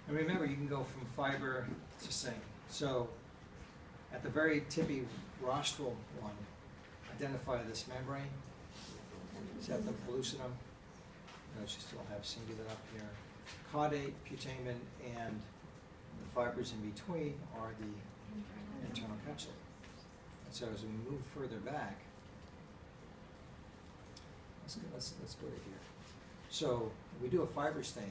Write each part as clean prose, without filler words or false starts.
And remember, you can go from fiber to sink. So at the very tippy rostral one, identify this membrane, septum pellucidum. Notice you still have cingulate up here. Caudate, putamen, and the fibers in between are the internal capsule. And so as we move further back, let's go to here. So if we do a fiber stain,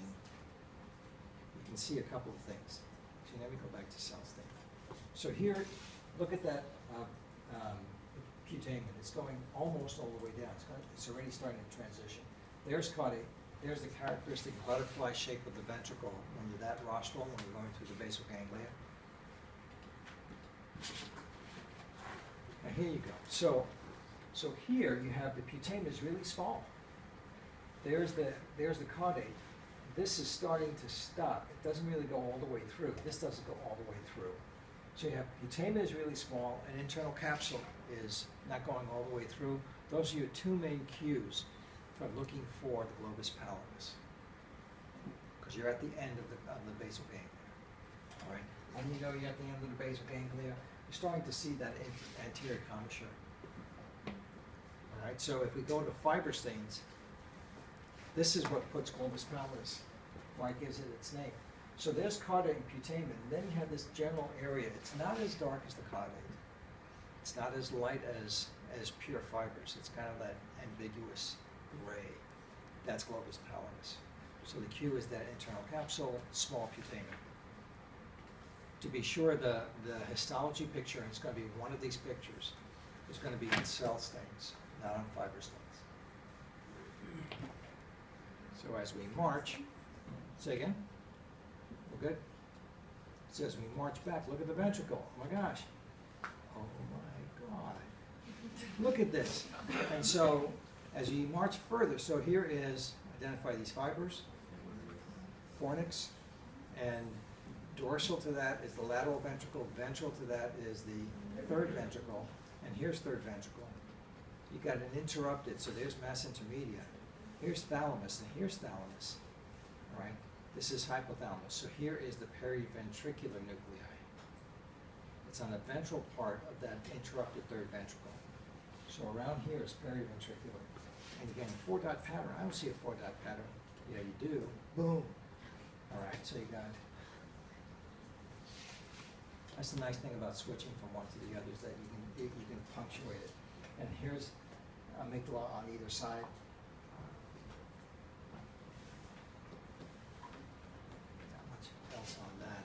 you can see a couple of things. So now we go back to cell stain. So here, look at that putamen. It's going almost all the way down. It's already starting to transition. There's caudate. There's the characteristic butterfly shape of the ventricle when you're that rostral, when you're going through the basal ganglia. And here you go. So here you have the putamen is really small. There's the caudate. This is starting to stop. It doesn't really go all the way through. This doesn't go all the way through. So you have putamen is really small, and internal capsule is not going all the way through. Those are your two main cues for looking for the globus pallidus, because you're at the end of the basal ganglia. All right. When you know you're at the end of the basal ganglia, you're starting to see that anterior commissure. All right. So if we go to fiber stains, this is what puts globus pallidus, why it gives it its name. So there's caudate and putamen, and then you have this general area. It's not as dark as the caudate. It's not as light as pure fibers. It's kind of that ambiguous gray. That's globus pallidus. So the cue is that internal capsule, small putamen. To be sure, the histology picture, and it's going to be one of these pictures, is going to be on cell stains, not on fiber stains. So as we march, say again? We're good? So as we march back, look at the ventricle. Oh my gosh. Oh my God. Look at this. And so as you march further, so here is, identify these fibers, fornix, and dorsal to that is the lateral ventricle, ventral to that is the third ventricle, and here's third ventricle. You got an interrupted, so there's mass intermedia. Here's thalamus, and here's thalamus. All right? This is hypothalamus. So here is the periventricular nuclei. It's on the ventral part of that interrupted third ventricle. So around here is periventricular. And again, 4-dot pattern. I don't see a 4-dot pattern. Yeah, you do. Boom. All right, so you got. That's the nice thing about switching from one to the other, is that you can punctuate it. And here's amygdala on either side. Not much else on that.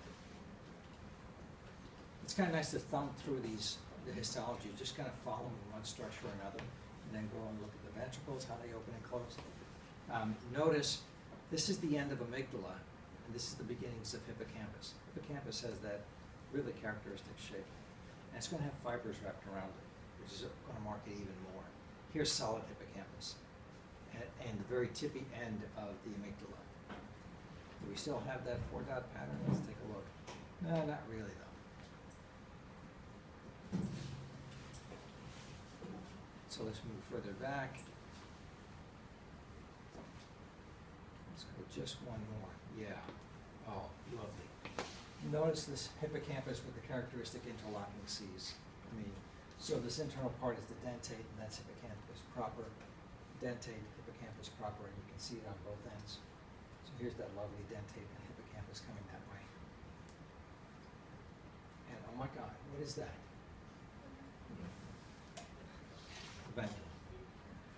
It's kind of nice to thumb through the histology, just kind of following one structure or another, and then go and look at the ventricles, how they open and close. Notice this is the end of amygdala, and this is the beginnings of hippocampus. Hippocampus has that really characteristic shape, and it's going to have fibers wrapped around it, which is going to mark it even more. Here's solid hippocampus, and the very tippy end of the amygdala. Do we still have that 4-dot pattern? Let's take a look. No, not really, though. So let's move further back. Let's go just one more. Yeah. Oh, lovely. Notice this hippocampus with the characteristic interlocking C's. So this internal part is the dentate, and that's hippocampus proper. Dentate, hippocampus proper, and you can see it on both ends. So here's that lovely dentate and hippocampus coming that way. And oh my God, what is that? The venule.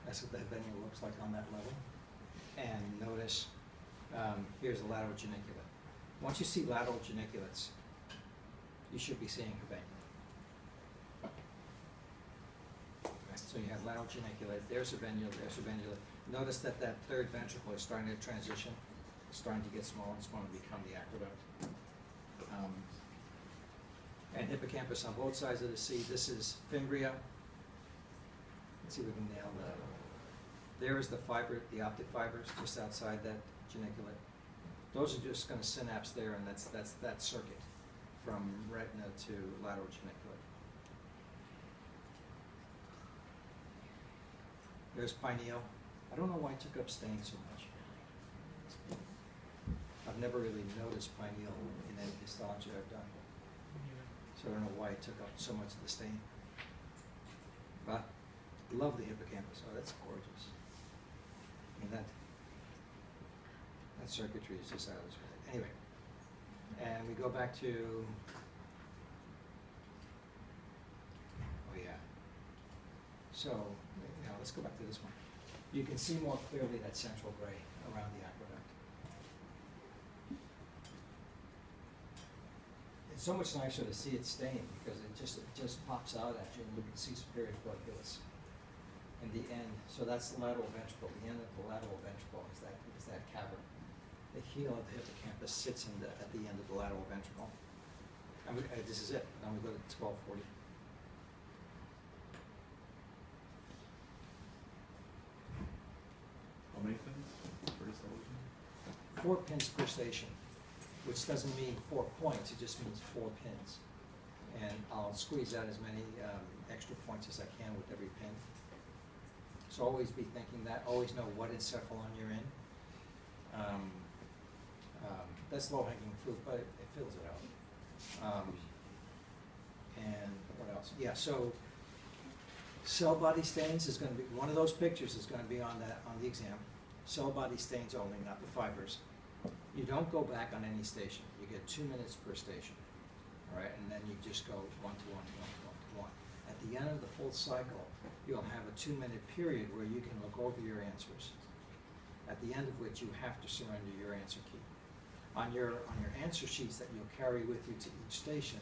That's what that venule looks like on that level. And notice, here's the lateral geniculate. Once you see lateral geniculates, you should be seeing a venule. Okay, so you have lateral geniculate, there's a venule, there's a venule. Notice that that third ventricle is starting to transition. It's starting to get smaller, it's going to become the aqueduct. And hippocampus on both sides of the C. This is fimbria. Let's see if we can nail that. There is the fiber, the optic fibers, just outside that geniculate. Those are just going to synapse there, and that's that circuit from retina to lateral geniculate. There's pineal. I don't know why I took up stain so much. I've never really noticed pineal in any histology I've done. So I don't know why it took up so much of the stain. But love the hippocampus. Oh, that's gorgeous. I mean, that circuitry is just out of this world. Anyway, and we go back to, oh yeah. So, now let's go back to this one. You can see more clearly that central gray around the aqueduct. It's so much nicer to see it stained because it just pops out at you, and you can see superior coagulus in the end. So that's the lateral ventricle. The end of the lateral ventricle is that cavern. The heel of the hippocampus sits at the end of the lateral ventricle. And this is it. Now we go to 1240. How many pins for histology? 4 pins per station, which doesn't mean 4 points, it just means 4 pins. And I'll squeeze out as many extra points as I can with every pin. So always be thinking that, always know what encephalon you're in. That's low-hanging fruit, but it fills it out. And what else? Yeah, so cell body stains is going to be, one of those pictures is going to be on the exam. Cell body stains only, not the fibers. You don't go back on any station. You get 2 minutes per station, all right? And then you just go 1 to 1 to 1 to 1 to 1. At the end of the full cycle, you'll have a 2-minute period where you can look over your answers, at the end of which you have to surrender your answer key. On your answer sheets that you'll carry with you to each station,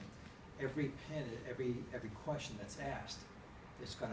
every pin, every question that's asked is going to